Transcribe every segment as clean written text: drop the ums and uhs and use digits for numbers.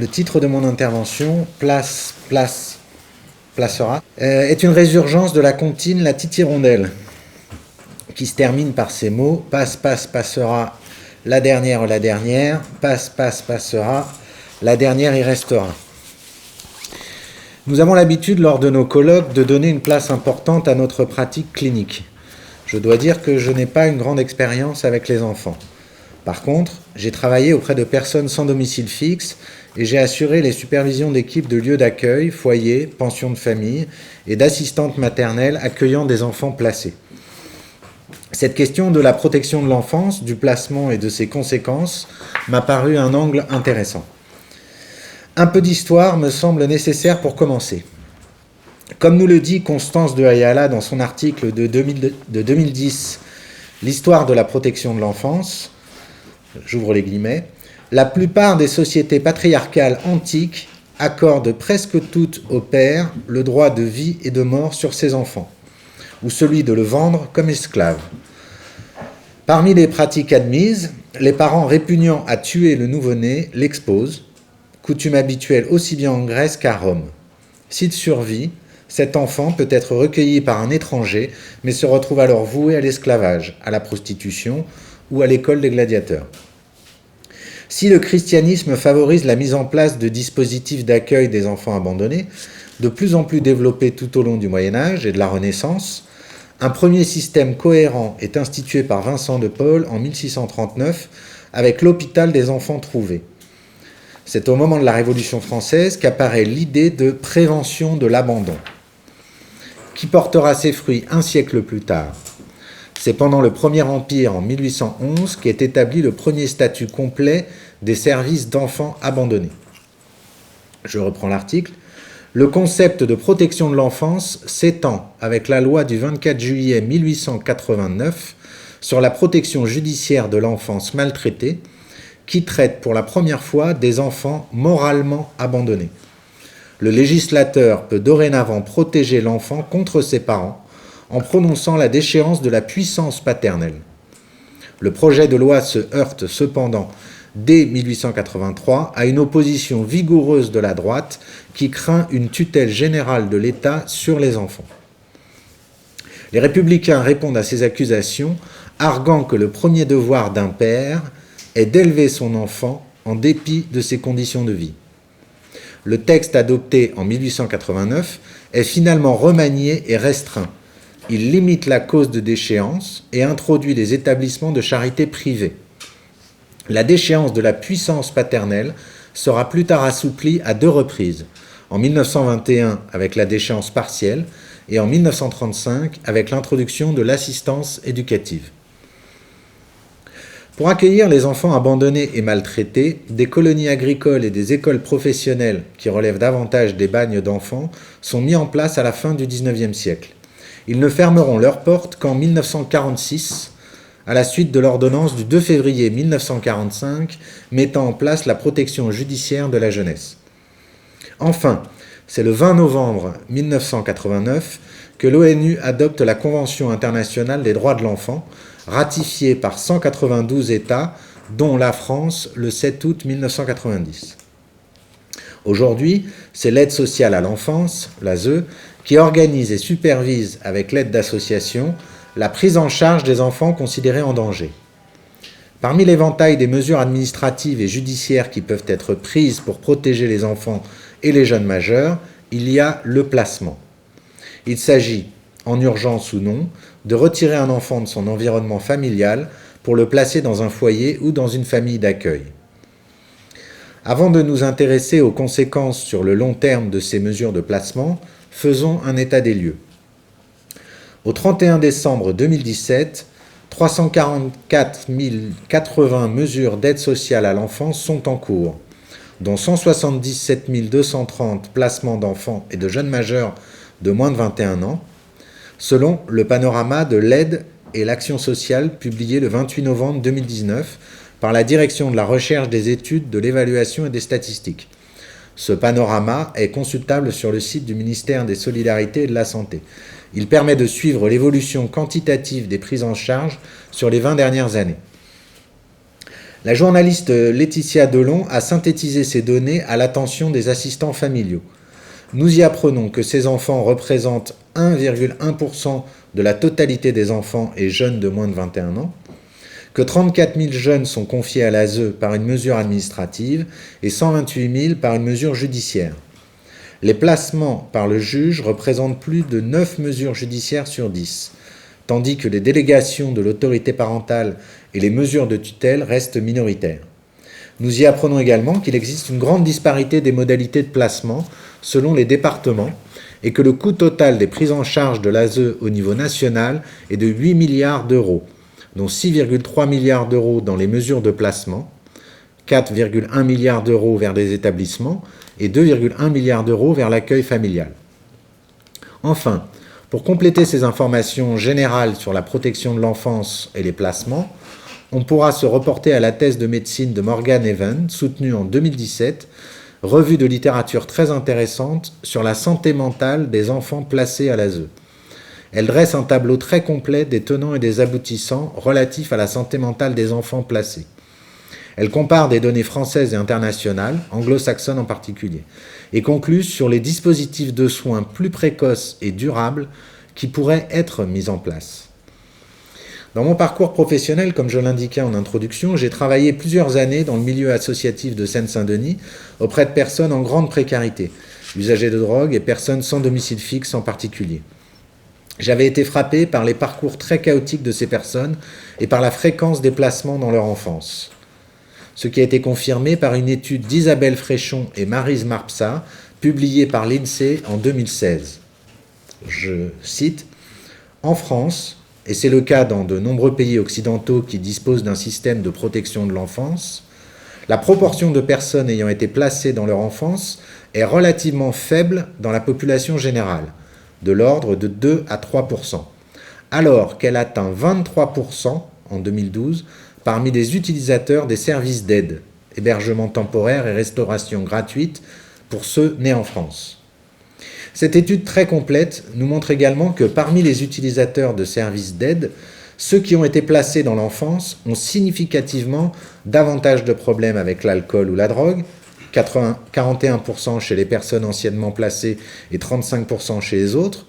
Le titre de mon intervention, placera, est une résurgence de la comptine La Titi-Rondelle, qui se termine par ces mots: passe, passera, la dernière, passe, passera, la dernière y restera. Nous avons l'habitude, lors de nos colloques, de donner une place importante à notre pratique clinique. Je dois dire que je n'ai pas une grande expérience avec les enfants. Par contre, j'ai travaillé auprès de personnes sans domicile fixe et j'ai assuré les supervisions d'équipes de lieux d'accueil, foyers, pensions de famille et d'assistantes maternelles accueillant des enfants placés. Cette question de la protection de l'enfance, du placement et de ses conséquences m'a paru un angle intéressant. Un peu d'histoire me semble nécessaire pour commencer. Comme nous le dit Constance de Ayala dans son article de 2010, L'histoire de la protection de l'enfance, j'ouvre les guillemets, la plupart des sociétés patriarcales antiques accordent presque toutes au père le droit de vie et de mort sur ses enfants, ou celui de le vendre comme esclave. Parmi les pratiques admises, les parents répugnant à tuer le nouveau-né l'exposent, coutume habituelle aussi bien en Grèce qu'à Rome. S'il survit, cet enfant peut être recueilli par un étranger, mais se retrouve alors voué à l'esclavage, à la prostitution ou à l'école des gladiateurs. Si le christianisme favorise la mise en place de dispositifs d'accueil des enfants abandonnés, de plus en plus développés tout au long du Moyen-Âge et de la Renaissance, un premier système cohérent est institué par Vincent de Paul en 1639 avec l'hôpital des enfants trouvés. C'est au moment de la Révolution française qu'apparaît l'idée de prévention de l'abandon, qui portera ses fruits un siècle plus tard. C'est pendant le Premier Empire, en 1811, qu'est établi le premier statut complet des services d'enfants abandonnés. Je reprends l'article. Le concept de protection de l'enfance s'étend avec la loi du 24 juillet 1889 sur la protection judiciaire de l'enfance maltraitée, qui traite pour la première fois des enfants moralement abandonnés. Le législateur peut dorénavant protéger l'enfant contre ses parents en prononçant la déchéance de la puissance paternelle. Le projet de loi se heurte cependant, dès 1883, à une opposition vigoureuse de la droite qui craint une tutelle générale de l'État sur les enfants. Les républicains répondent à ces accusations, arguant que le premier devoir d'un père est d'élever son enfant en dépit de ses conditions de vie. Le texte adopté en 1889 est finalement remanié et restreint. Il limite la cause de déchéance et introduit les établissements de charité privés. La déchéance de la puissance paternelle sera plus tard assouplie à 2 reprises, en 1921 avec la déchéance partielle et en 1935 avec l'introduction de l'assistance éducative. Pour accueillir les enfants abandonnés et maltraités, des colonies agricoles et des écoles professionnelles qui relèvent davantage des bagnes d'enfants sont mis en place à la fin du XIXe siècle. Ils ne fermeront leurs portes qu'en 1946, à la suite de l'ordonnance du 2 février 1945 mettant en place la protection judiciaire de la jeunesse. Enfin, c'est le 20 novembre 1989 que l'ONU adopte la Convention internationale des droits de l'enfant, ratifiée par 192 États, dont la France le 7 août 1990. Aujourd'hui, c'est l'aide sociale à l'enfance, l'ASE, qui organise et supervise, avec l'aide d'associations, la prise en charge des enfants considérés en danger. Parmi l'éventail des mesures administratives et judiciaires qui peuvent être prises pour protéger les enfants et les jeunes majeurs, il y a le placement. Il s'agit, en urgence ou non, de retirer un enfant de son environnement familial pour le placer dans un foyer ou dans une famille d'accueil. Avant de nous intéresser aux conséquences sur le long terme de ces mesures de placement, faisons un état des lieux. Au 31 décembre 2017, 344 080 mesures d'aide sociale à l'enfance sont en cours, dont 177 230 placements d'enfants et de jeunes majeurs de moins de 21 ans, selon le panorama de l'aide et l'action sociale publié le 28 novembre 2019 par la Direction de la recherche des études, de l'évaluation et des statistiques. Ce panorama est consultable sur le site du ministère des Solidarités et de la Santé. Il permet de suivre l'évolution quantitative des prises en charge sur les 20 dernières années. La journaliste Laetitia Delon a synthétisé ces données à l'attention des assistants familiaux. Nous y apprenons que ces enfants représentent 1,1% de la totalité des enfants et jeunes de moins de 21 ans, que 34 000 jeunes sont confiés à l'ASE par une mesure administrative et 128 000 par une mesure judiciaire. Les placements par le juge représentent plus de 9 mesures judiciaires sur 10, tandis que les délégations de l'autorité parentale et les mesures de tutelle restent minoritaires. Nous y apprenons également qu'il existe une grande disparité des modalités de placement selon les départements et que le coût total des prises en charge de l'ASE au niveau national est de 8 milliards d'euros, dont 6,3 milliards d'euros dans les mesures de placement, 4,1 milliards d'euros vers des établissements et 2,1 milliards d'euros vers l'accueil familial. Enfin, pour compléter ces informations générales sur la protection de l'enfance et les placements, on pourra se reporter à la thèse de médecine de Morgan Evans, soutenue en 2017, revue de littérature très intéressante sur la santé mentale des enfants placés à l'ASE. Elle dresse un tableau très complet des tenants et des aboutissants relatifs à la santé mentale des enfants placés. Elle compare des données françaises et internationales, anglo-saxonnes en particulier, et conclut sur les dispositifs de soins plus précoces et durables qui pourraient être mis en place. Dans mon parcours professionnel, comme je l'indiquais en introduction, j'ai travaillé plusieurs années dans le milieu associatif de Seine-Saint-Denis auprès de personnes en grande précarité, usagers de drogue et personnes sans domicile fixe en particulier. J'avais été frappé par les parcours très chaotiques de ces personnes et par la fréquence des placements dans leur enfance. Ce qui a été confirmé par une étude d'Isabelle Fréchon et Maryse Marpsa, publiée par l'INSEE en 2016. Je cite « En France, et c'est le cas dans de nombreux pays occidentaux qui disposent d'un système de protection de l'enfance, la proportion de personnes ayant été placées dans leur enfance est relativement faible dans la population générale, de l'ordre de 2 à 3%, alors qu'elle atteint 23% en 2012 parmi les utilisateurs des services d'aide, hébergement temporaire et restauration gratuite pour ceux nés en France. Cette étude très complète nous montre également que parmi les utilisateurs de services d'aide, ceux qui ont été placés dans l'enfance ont significativement davantage de problèmes avec l'alcool ou la drogue, 41% chez les personnes anciennement placées et 35% chez les autres.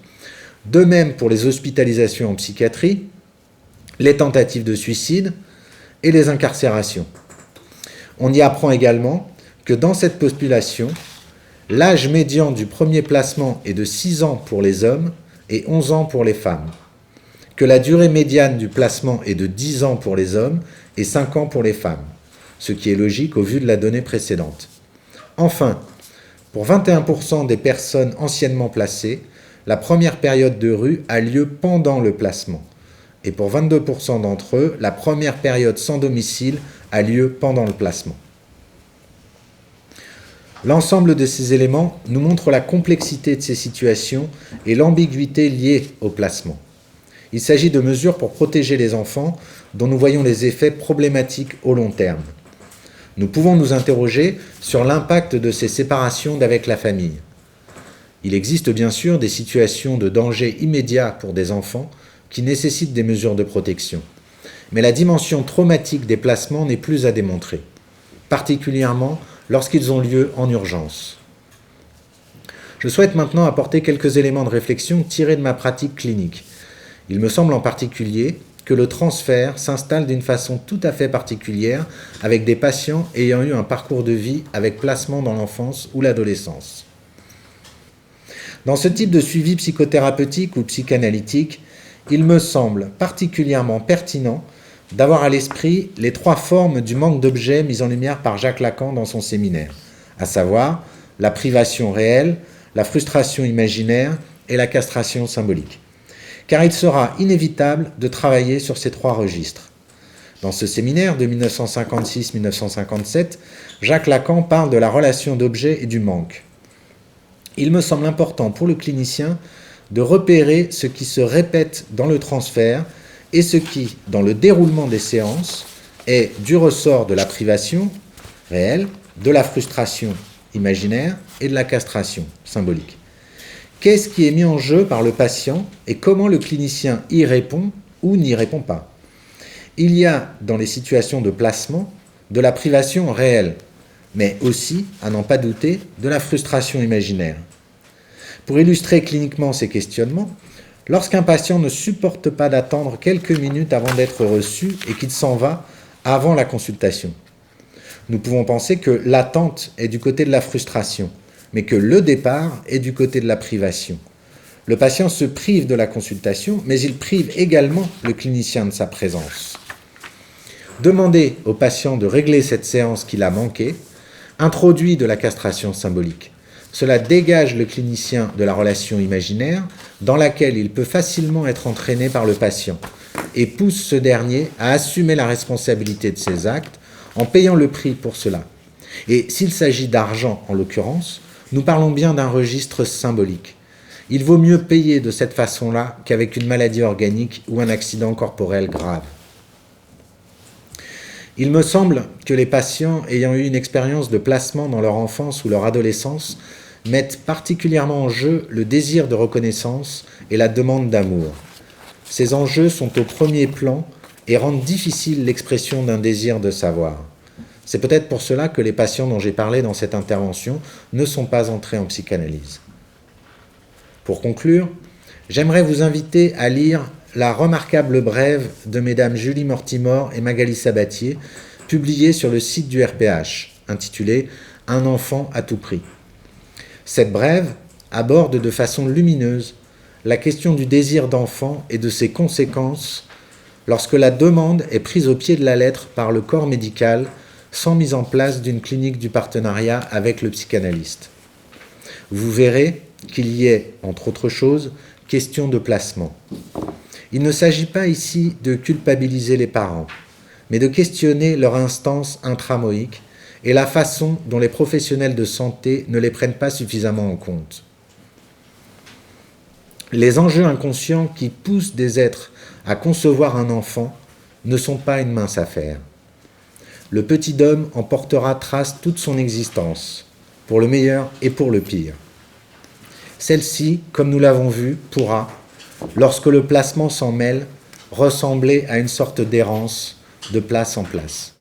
De même pour les hospitalisations en psychiatrie, les tentatives de suicide et les incarcérations. On y apprend également que dans cette population, l'âge médian du premier placement est de 6 ans pour les hommes et 11 ans pour les femmes, que la durée médiane du placement est de 10 ans pour les hommes et 5 ans pour les femmes, ce qui est logique au vu de la donnée précédente. Enfin, pour 21% des personnes anciennement placées, la première période de rue a lieu pendant le placement. Et pour 22% d'entre eux, la première période sans domicile a lieu pendant le placement. L'ensemble de ces éléments nous montre la complexité de ces situations et l'ambiguïté liée au placement. Il s'agit de mesures pour protéger les enfants dont nous voyons les effets problématiques au long terme. Nous pouvons nous interroger sur l'impact de ces séparations d'avec la famille. Il existe bien sûr des situations de danger immédiat pour des enfants qui nécessitent des mesures de protection. Mais la dimension traumatique des placements n'est plus à démontrer, particulièrement lorsqu'ils ont lieu en urgence. Je souhaite maintenant apporter quelques éléments de réflexion tirés de ma pratique clinique. Il me semble en particulier que le transfert s'installe d'une façon tout à fait particulière avec des patients ayant eu un parcours de vie avec placement dans l'enfance ou l'adolescence. Dans ce type de suivi psychothérapeutique ou psychanalytique, il me semble particulièrement pertinent d'avoir à l'esprit les 3 formes du manque d'objet mis en lumière par Jacques Lacan dans son séminaire, à savoir la privation réelle, la frustration imaginaire et la castration symbolique. Car il sera inévitable de travailler sur ces 3 registres. Dans ce séminaire de 1956-1957, Jacques Lacan parle de la relation d'objet et du manque. Il me semble important pour le clinicien de repérer ce qui se répète dans le transfert et ce qui, dans le déroulement des séances, est du ressort de la privation réelle, de la frustration imaginaire et de la castration symbolique. Qu'est-ce qui est mis en jeu par le patient et comment le clinicien y répond ou n'y répond pas? Il y a, dans les situations de placement, de la privation réelle, mais aussi, à n'en pas douter, de la frustration imaginaire. Pour illustrer cliniquement ces questionnements, lorsqu'un patient ne supporte pas d'attendre quelques minutes avant d'être reçu et qu'il s'en va avant la consultation, nous pouvons penser que l'attente est du côté de la frustration, mais que le départ est du côté de la privation. Le patient se prive de la consultation, mais il prive également le clinicien de sa présence. Demander au patient de régler cette séance qu'il a manquée introduit de la castration symbolique. Cela dégage le clinicien de la relation imaginaire dans laquelle il peut facilement être entraîné par le patient et pousse ce dernier à assumer la responsabilité de ses actes en payant le prix pour cela. Et s'il s'agit d'argent en l'occurrence, nous parlons bien d'un registre symbolique. Il vaut mieux payer de cette façon-là qu'avec une maladie organique ou un accident corporel grave. Il me semble que les patients ayant eu une expérience de placement dans leur enfance ou leur adolescence mettent particulièrement en jeu le désir de reconnaissance et la demande d'amour. Ces enjeux sont au premier plan et rendent difficile l'expression d'un désir de savoir. C'est peut-être pour cela que les patients dont j'ai parlé dans cette intervention ne sont pas entrés en psychanalyse. Pour conclure, j'aimerais vous inviter à lire la remarquable brève de mesdames Julie Mortimore et Magali Sabatier, publiée sur le site du RPH, intitulée « Un enfant à tout prix ». Cette brève aborde de façon lumineuse la question du désir d'enfant et de ses conséquences lorsque la demande est prise au pied de la lettre par le corps médical sans mise en place d'une clinique du partenariat avec le psychanalyste. Vous verrez qu'il y est, entre autres choses, question de placement. Il ne s'agit pas ici de culpabiliser les parents, mais de questionner leur instance intramoïque et la façon dont les professionnels de santé ne les prennent pas suffisamment en compte. Les enjeux inconscients qui poussent des êtres à concevoir un enfant ne sont pas une mince affaire. Le petit homme en portera trace toute son existence, pour le meilleur et pour le pire. Celle-ci, comme nous l'avons vu, pourra, lorsque le placement s'en mêle, ressembler à une sorte d'errance de place en place.